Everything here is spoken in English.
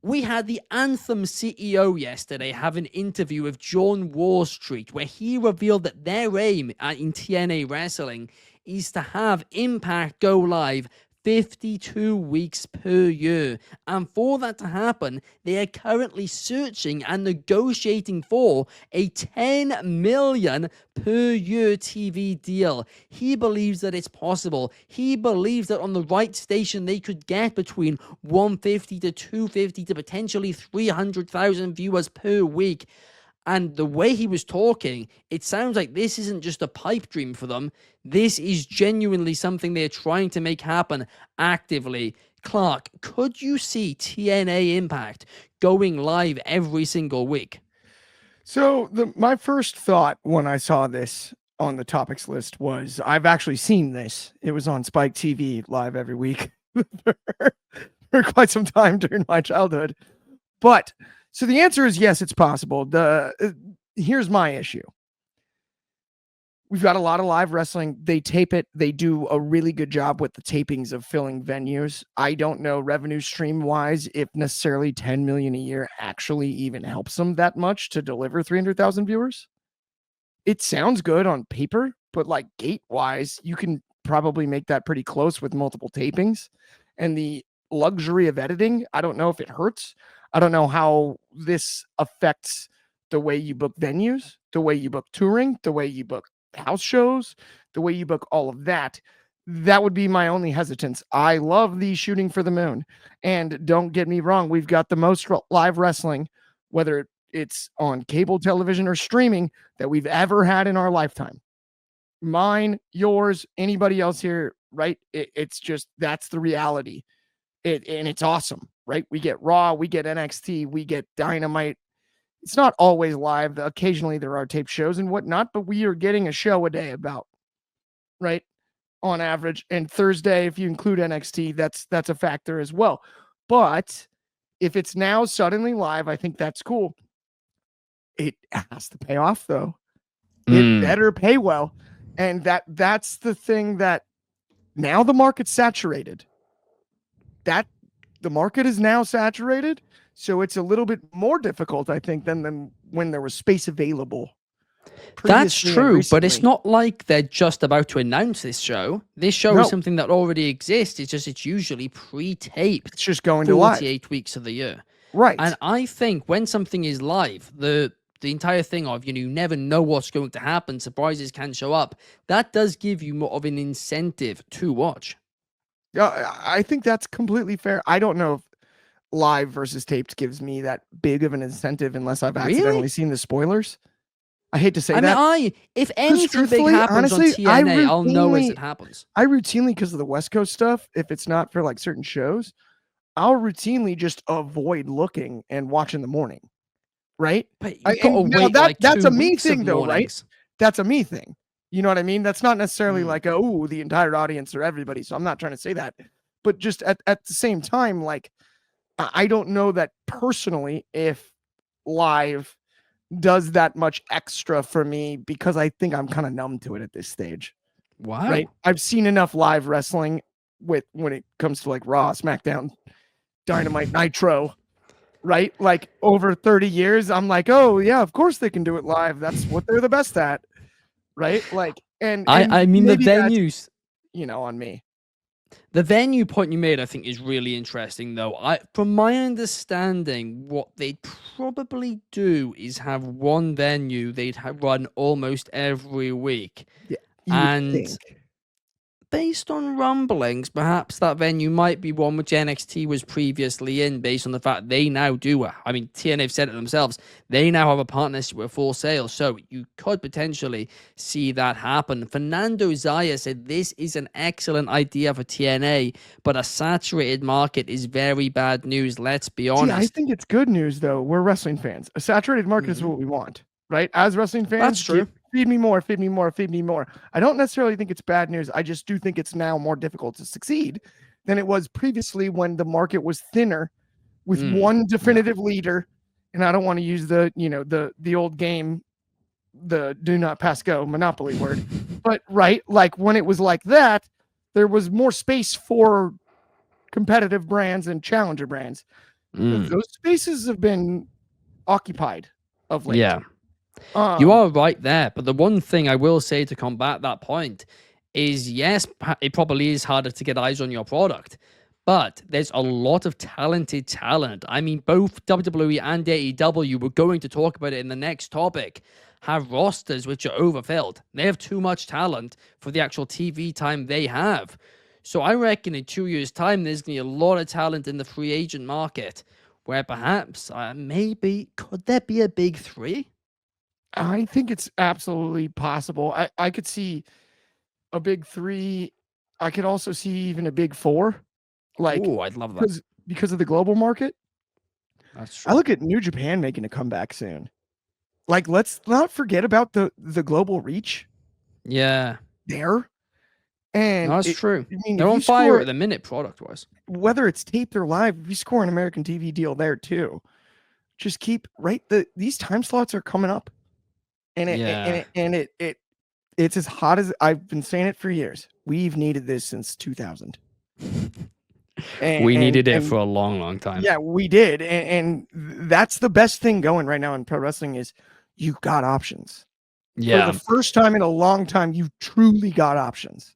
We had the Anthem CEO yesterday have an interview with John Wall Street where he revealed that their aim in TNA Wrestling is to have Impact go live 52 weeks per year. And for that to happen, they are currently searching and negotiating for a 10 million per year TV deal. He believes that it's possible. He believes that on the right station, they could get between 150 to 250 to potentially 300,000 viewers per week. And the way he was talking, it sounds like this isn't just a pipe dream for them. This is genuinely something they're trying to make happen actively. Clark, could you see TNA Impact going live every single week? So my first thought when I saw this on the topics list was I've actually seen this. It was on Spike TV live every week for quite some time during my childhood. But so the answer is yes, it's possible. Here's my issue. We've got a lot of live wrestling. They tape it. They do a really good job with the tapings of filling venues. I don't know revenue stream wise if necessarily 10 million a year actually even helps them that much to deliver 300,000 viewers. It sounds good on paper, but like gate wise, you can probably make that pretty close with multiple tapings. And the luxury of editing, I don't know if it hurts. I don't know how this affects the way you book venues, the way you book touring, the way you book house shows, the way you book all of that. That would be my only hesitance. I love the shooting for the moon. And don't get me wrong, we've got the most live wrestling, whether it's on cable television or streaming, that we've ever had in our lifetime. Mine, yours, anybody else here, right? It's just, that's the reality. And it's awesome, right? We get Raw, we get NXT, we get Dynamite. It's not always live. Occasionally there are tape shows and whatnot, but we are getting a show a day about, right? On average. And Thursday, if you include NXT, that's a factor as well. But if it's now suddenly live, I think that's cool. It has to pay off though. It better pay well. And that's the thing that now the market's saturated. That the market is now saturated. So it's a little bit more difficult, I think, than when there was space available. That's true, but it's not like they're just about to announce this show. This show is something that already exists. It's just it's usually pre-taped. It's just going to live 48 weeks of the year. Right. And I think when something is live, the entire thing of, you never know what's going to happen, surprises can show up, that does give you more of an incentive to watch. Yeah, I think that's completely fair. I don't know if live versus taped gives me that big of an incentive unless I've accidentally seen the spoilers. I hate to say that. If anything big happens honestly, on TNA, I'll know as it happens. I routinely, because of the West Coast stuff, if it's not for like certain shows, I'll routinely just avoid looking and watch in the morning. Right? But that's a me thing though, right? That's a me thing. You know what I mean? That's not necessarily like, the entire audience or everybody. So I'm not trying to say that. But just at the same time, like, I don't know that personally if live does that much extra for me because I think I'm kind of numb to it at this stage. Wow. Right? I've seen enough live wrestling when it comes to like Raw, SmackDown, Dynamite, Nitro, right? Like over 30 years, I'm like, oh yeah, of course they can do it live. That's what they're the best at. Right? Like, and I mean, the venues, on me. The venue point you made, I think, is really interesting, though. From my understanding, what they'd probably do is have one venue they'd run almost every week. Yeah, and based on rumblings, perhaps that venue might be one which NXT was previously in, based on the fact they now do. I mean, TNA have said it themselves. They now have a partnership with Full Sail, so you could potentially see that happen. Fernando Zaya said this is an excellent idea for TNA, but a saturated market is very bad news. Let's be honest. I think it's good news, though. We're wrestling fans. A saturated market is what we want, right? As wrestling fans, that's true. Feed me more, feed me more, feed me more. I don't necessarily think it's bad news. I just do think it's now more difficult to succeed than it was previously when the market was thinner with one definitive leader. And I don't want to use the old game, the do not pass go monopoly word, but right. Like when it was like that, there was more space for competitive brands and challenger brands. Mm, those spaces have been occupied of late. yeah. You Um, are right there. But the one thing I will say to combat that point is yes, it probably is harder to get eyes on your product, but there's a lot of talented talent. I mean, both WWE and AEW, we're going to talk about it in the next topic, have rosters which are overfilled. They have too much talent for the actual TV time they have. So I reckon in 2 years' time, there's going to be a lot of talent in the free agent market where perhaps maybe could there be a big three? I think it's absolutely possible. I could see a big 3. I could also see even a big 4, like, Ooh, I'd love that. because of the global market. That's I true. look at New Japan making a comeback soon. Like, let's not forget about the global reach Yeah, there. no, And that's true. I mean, They're if on you fire score, at the minute, product wise. whether it's taped or live, if you score an American TV deal there too, just keep right. These time slots are coming up, and Yeah, it's as hot as I've been saying it for years. We've needed this since 2000, we needed it and for a long, long time. yeah, we did, and that's the best thing going right now in pro wrestling is you got options. For the Yeah, first time in a long time, you've truly got options.